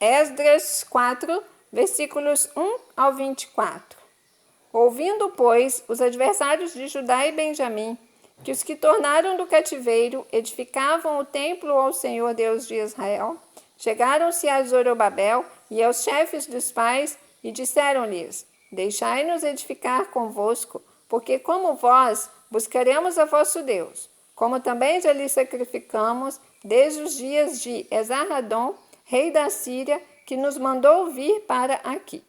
Esdras 4, versículos 1 ao 24. Ouvindo, pois, os adversários de Judá e Benjamim, que os que tornaram do cativeiro edificavam o templo ao Senhor Deus de Israel, chegaram-se a Zorobabel e aos chefes dos pais e disseram-lhes: Deixai-nos edificar convosco, porque como vós buscaremos a vosso Deus, como também já lhe sacrificamos desde os dias de Esarhadon, rei da Síria, que nos mandou vir para aqui.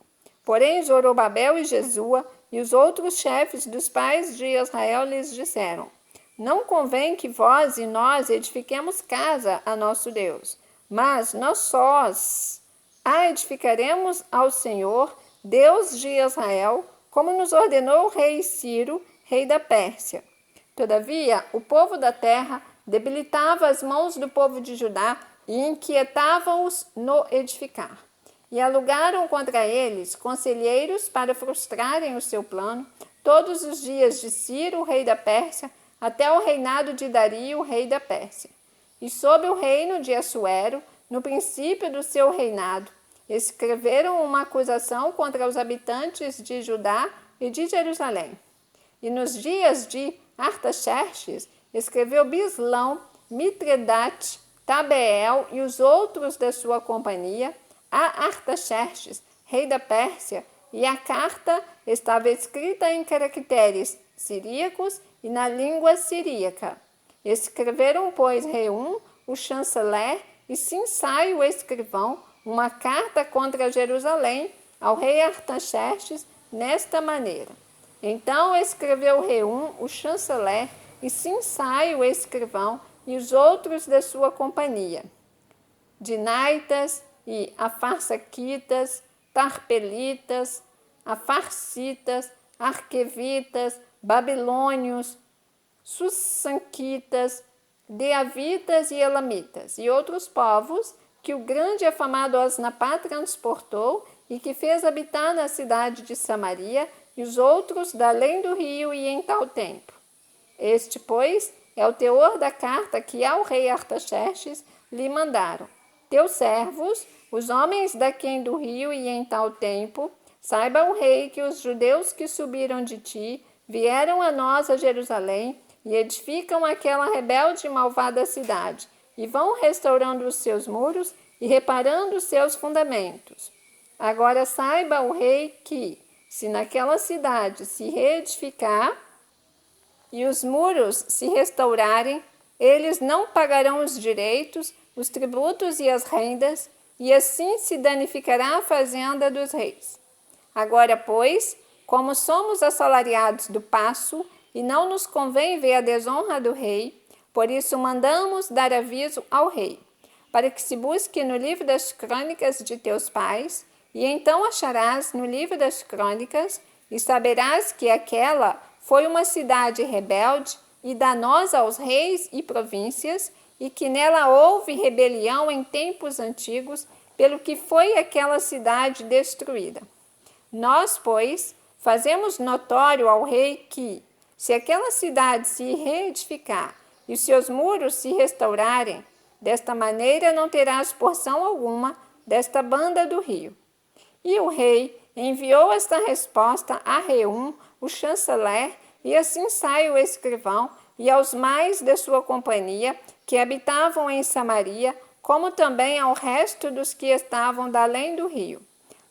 Porém, Zorobabel e Jesua e os outros chefes dos pais de Israel lhes disseram: Não convém que vós e nós edifiquemos casa a nosso Deus, mas nós sós a edificaremos ao Senhor, Deus de Israel, como nos ordenou o rei Ciro, rei da Pérsia. Todavia, o povo da terra debilitava as mãos do povo de Judá e inquietavam-os no edificar. E alugaram contra eles conselheiros para frustrarem o seu plano, todos os dias de Ciro, rei da Pérsia, até o reinado de Dario, rei da Pérsia. E sob o reino de Assuero, no princípio do seu reinado, escreveram uma acusação contra os habitantes de Judá e de Jerusalém. E nos dias de Artaxerxes, escreveu Bislão, Mitredate, Tabeel e os outros da sua companhia a Artaxerxes, rei da Pérsia, e a carta estava escrita em caracteres siríacos e na língua siríaca. Escreveram, pois, Reum, o chanceler, e Sinsai, o escrivão, uma carta contra Jerusalém ao rei Artaxerxes nesta maneira. Então escreveu Reum, o chanceler, e Sinsai, o escrivão, e os outros da sua companhia, Dinaitas e Afarsaquitas, Tarpelitas, Afarsitas, Arquevitas, Babilônios, Sussanquitas, Deavitas e Elamitas, e outros povos que o grande e afamado Osnapá transportou e que fez habitar na cidade de Samaria, e os outros da além do rio e em tal tempo. Este, pois, é o teor da carta que ao rei Artaxerxes lhe mandaram. Teus servos, os homens daquém do rio e em tal tempo, saiba o rei que os judeus que subiram de ti vieram a nós a Jerusalém e edificam aquela rebelde e malvada cidade, e vão restaurando os seus muros e reparando os seus fundamentos. Agora saiba o rei que, se naquela cidade se reedificar e os muros se restaurarem, eles não pagarão os direitos, os tributos e as rendas, e assim se danificará a fazenda dos reis. Agora, pois, como somos assalariados do paço, e não nos convém ver a desonra do rei, por isso mandamos dar aviso ao rei, para que se busque no livro das crônicas de teus pais, e então acharás no livro das crônicas, e saberás que aquela foi uma cidade rebelde e danosa aos reis e províncias, e que nela houve rebelião em tempos antigos, pelo que foi aquela cidade destruída. Nós, pois, fazemos notório ao rei que, se aquela cidade se reedificar e os seus muros se restaurarem, desta maneira não terás porção alguma desta banda do rio. E o rei enviou esta resposta a Reum, o chanceler, e a Sinsai, o escrivão, e aos mais da sua companhia, que habitavam em Samaria, como também ao resto dos que estavam da além do rio.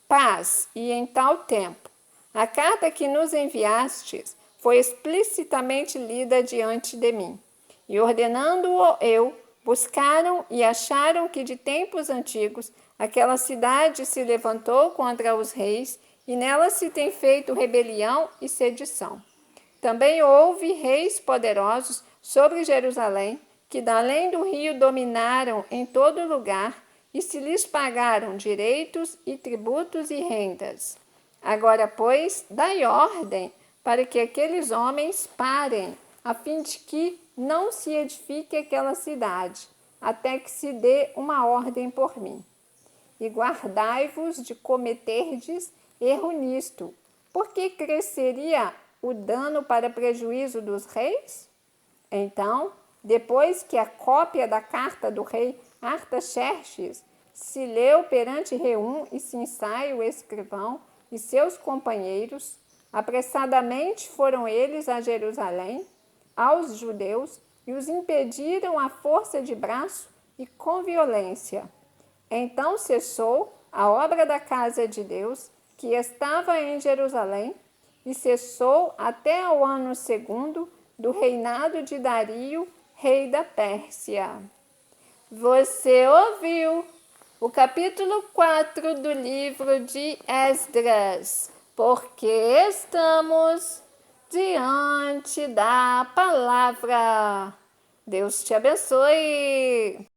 Paz, e em tal tempo. A carta que nos enviastes foi explicitamente lida diante de mim. E ordenando-o eu, buscaram e acharam que de tempos antigos aquela cidade se levantou contra os reis, e nela se tem feito rebelião e sedição. Também houve reis poderosos sobre Jerusalém, que da além do rio dominaram em todo lugar, e se lhes pagaram direitos e tributos e rendas. Agora, pois, dai ordem para que aqueles homens parem, a fim de que não se edifique aquela cidade, até que se dê uma ordem por mim. E guardai-vos de cometerdes erro nisto, porque cresceria o dano para prejuízo dos reis? Então, depois que a cópia da carta do rei Artaxerxes se leu perante Reum e Sinsai, o escrivão, e seus companheiros. Apressadamente foram eles a Jerusalém, aos judeus, e os impediram à força de braço e com violência. Então cessou a obra da casa de Deus, que estava em Jerusalém, e cessou até ao ano segundo do reinado de Dario, rei da Pérsia. Você ouviu o capítulo 4 do livro de Esdras, porque estamos diante da palavra. Deus te abençoe.